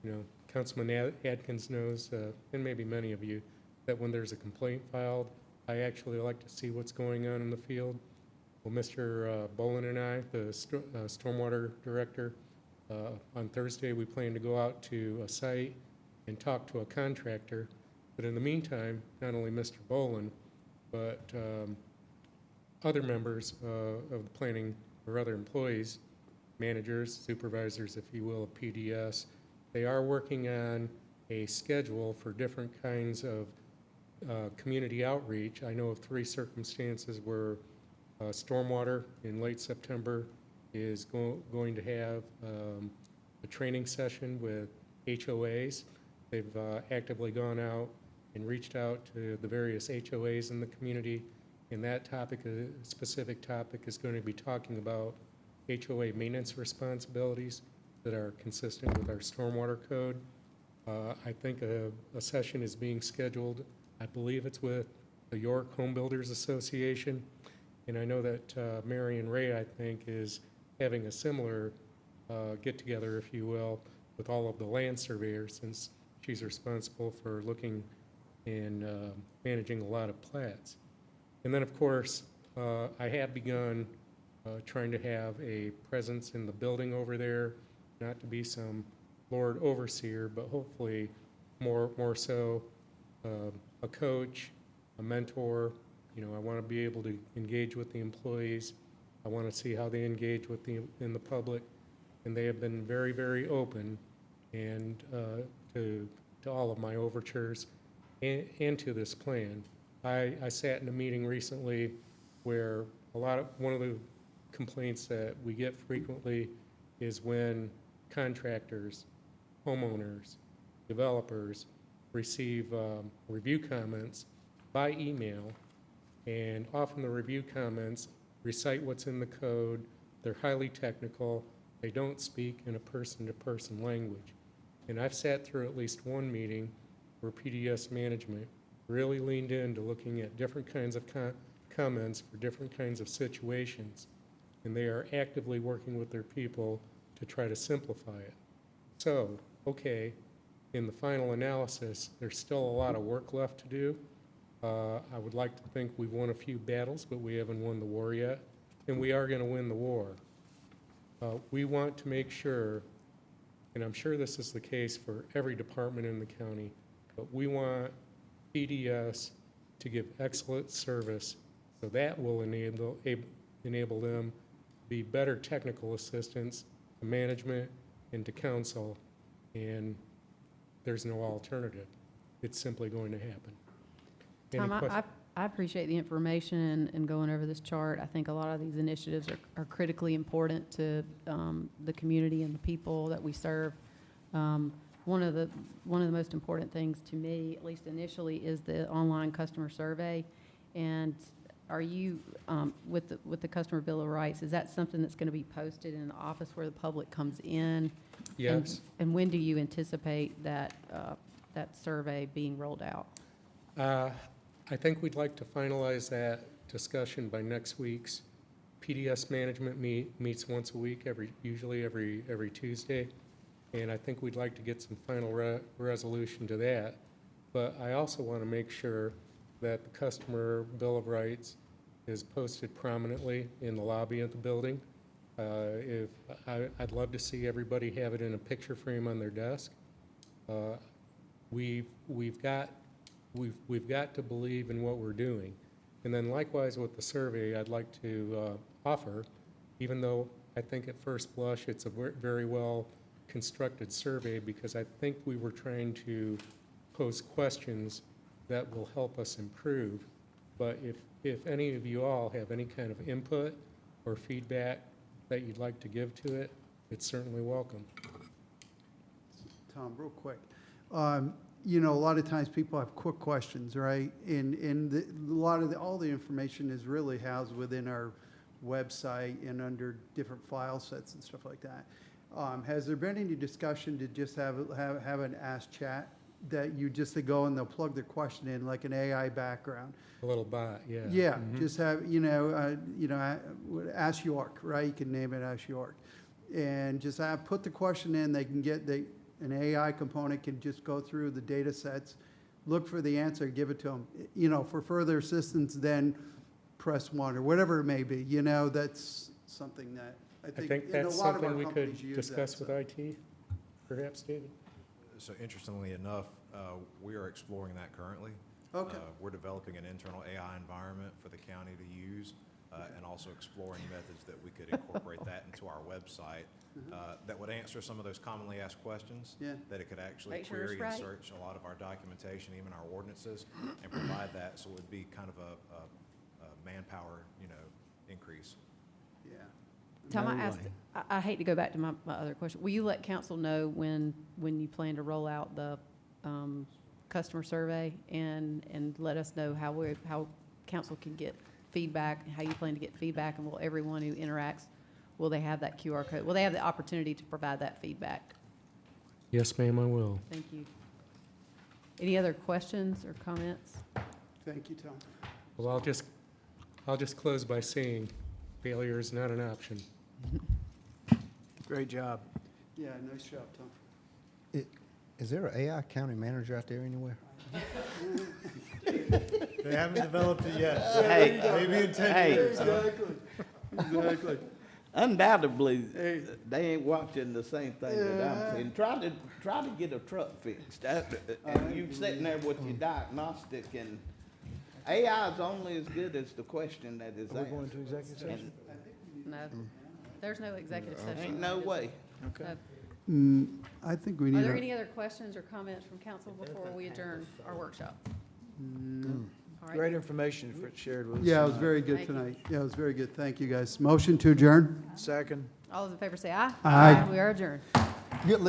Speaker 3: You know, Councilman Adkins knows, and maybe many of you, that when there's a complaint filed, I actually like to see what's going on in the field. Well, Mr. Bolin and I, the stormwater director, on Thursday, we plan to go out to a site and talk to a contractor. But in the meantime, not only Mr. Bolin, but other members of the planning or other employees, managers, supervisors, if you will, of PDS, they are working on a schedule for different kinds of community outreach. I know of 3 circumstances where stormwater in late September is going to have a training session with HOAs. They've actively gone out and reached out to the various HOAs in the community, and that topic, a specific topic, is going to be talking about HOA maintenance responsibilities that are consistent with our stormwater code. I think a session is being scheduled. I believe it's with the York Home Builders Association, and I know that Marion Ray, I think, is having a similar get-together, if you will, with all of the land surveyors, since she's responsible for looking and managing a lot of plats. And then, of course, I have begun trying to have a presence in the building over there, not to be some Lord Overseer, but hopefully more so a coach, a mentor. You know, I want to be able to engage with the employees. I want to see how they engage with in the public, and they have been very, very open and to all of my overtures and to this plan. I sat in a meeting recently where one of the complaints that we get frequently is when contractors, homeowners, developers receive review comments by email, and often the review comments recite what's in the code. They're highly technical. They don't speak in a person-to-person language. And I've sat through at least one meeting where PDS management really leaned into looking at different kinds of comments for different kinds of situations, and they are actively working with their people to try to simplify it. So, okay, in the final analysis, there's still a lot of work left to do. I would like to think we've won a few battles, but we haven't won the war yet, and we are going to win the war. We want to make sure, and I'm sure this is the case for every department in the county, but we want PDS to give excellent service, so that will enable them to be better technical assistants to management and to council, and there's no alternative. It's simply going to happen. Any
Speaker 1: Tom,
Speaker 3: questions?
Speaker 1: I appreciate the information and going over this chart. I think a lot of these initiatives are critically important to the community and the people that we serve. One of the most important things to me, at least initially, is the online customer survey. And are you, with the Customer Bill of Rights, is that something that's going to be posted in the office where the public comes in?
Speaker 3: Yes.
Speaker 1: And when do you anticipate that, that survey being rolled out?
Speaker 3: I think we'd like to finalize that discussion by next week's. PDS management meets once a week, usually every Tuesday. And I think we'd like to get some final resolution to that. But I also want to make sure that the Customer Bill of Rights is posted prominently in the lobby of the building. I'd love to see everybody have it in a picture frame on their desk. We've got to believe in what we're doing. And then likewise with the survey, I'd like to offer, even though I think at first blush it's a very well constructed survey, because I think we were trying to pose questions that will help us improve. But if any of you all have any kind of input or feedback that you'd like to give to it, it's certainly welcome.
Speaker 6: Tom, real quick. You know, a lot of times people have quick questions, right? And all the information is really housed within our website and under different file sets and stuff like that. Has there been any discussion to just have an Ask Chat that you just to go and they'll plug their question in like an AI background?
Speaker 3: A little bot, yeah.
Speaker 6: Yeah,
Speaker 3: Mhm.
Speaker 6: just have, Ask York, right? You can name it Ask York. And just put the question in, they can get, an AI component can just go through the data sets, look for the answer, give it to them. You know, for further assistance, then press 1 or whatever it may be. You know, that's something that I
Speaker 3: I
Speaker 6: think
Speaker 3: think
Speaker 6: a
Speaker 3: that's
Speaker 6: lot of our
Speaker 3: something we
Speaker 6: companies
Speaker 3: could
Speaker 6: use
Speaker 3: discuss
Speaker 6: that,
Speaker 3: with
Speaker 6: so.
Speaker 3: IT, perhaps, David?
Speaker 12: So interestingly enough, we are exploring that currently.
Speaker 6: Okay.
Speaker 12: We're developing an internal AI environment for the county to use, and also exploring methods that we could incorporate that into our website that would answer some of those commonly asked questions.
Speaker 6: Yeah.
Speaker 12: That it could actually
Speaker 1: Make sure it's
Speaker 12: query and
Speaker 1: right.
Speaker 12: search a lot of our documentation, even our ordinances, and provide that, so it would be kind of a manpower, increase.
Speaker 6: Yeah.
Speaker 1: Tom,
Speaker 7: No
Speaker 1: I asked,
Speaker 7: way.
Speaker 1: I hate to go back to my other question. Will you let council know when you plan to roll out the customer survey and let us know how council can get feedback, how you plan to get feedback, and will everyone who interacts, will they have that QR code? Will they have the opportunity to provide that feedback?
Speaker 3: Yes, ma'am, I will.
Speaker 1: Thank you. Any other questions or comments?
Speaker 6: Thank you, Tom.
Speaker 3: Well, I'll just close by saying failure is not an option.
Speaker 8: Great job.
Speaker 6: Yeah, nice job, Tom.
Speaker 5: Is there an AI county manager out there anywhere?
Speaker 2: They haven't developed it yet.
Speaker 7: Hey,
Speaker 2: Maybe in 10
Speaker 7: hey.
Speaker 2: years.
Speaker 6: Exactly.
Speaker 7: Undoubtedly, they ain't watching the same thing that I'm seeing. Try to get a truck fixed. And you sitting there with your diagnostic, and AI is only as good as the question that is
Speaker 8: Are we
Speaker 7: asked.
Speaker 8: going to executive session?
Speaker 1: No, there's no executive
Speaker 7: And
Speaker 1: session.
Speaker 7: Ain't no way.
Speaker 8: Okay.
Speaker 6: I think we
Speaker 1: Are
Speaker 6: need
Speaker 1: there
Speaker 6: a,
Speaker 1: any other questions or comments from council before we adjourn our workshop? All right.
Speaker 8: Great information shared with us.
Speaker 6: yeah, it was
Speaker 8: tonight.
Speaker 6: very good
Speaker 1: Thank you.
Speaker 6: tonight. Yeah, it was very good. Thank you, guys. Motion to adjourn?
Speaker 8: Second.
Speaker 1: All those in favor say aye.
Speaker 6: Aye.
Speaker 1: We are adjourned.
Speaker 5: Get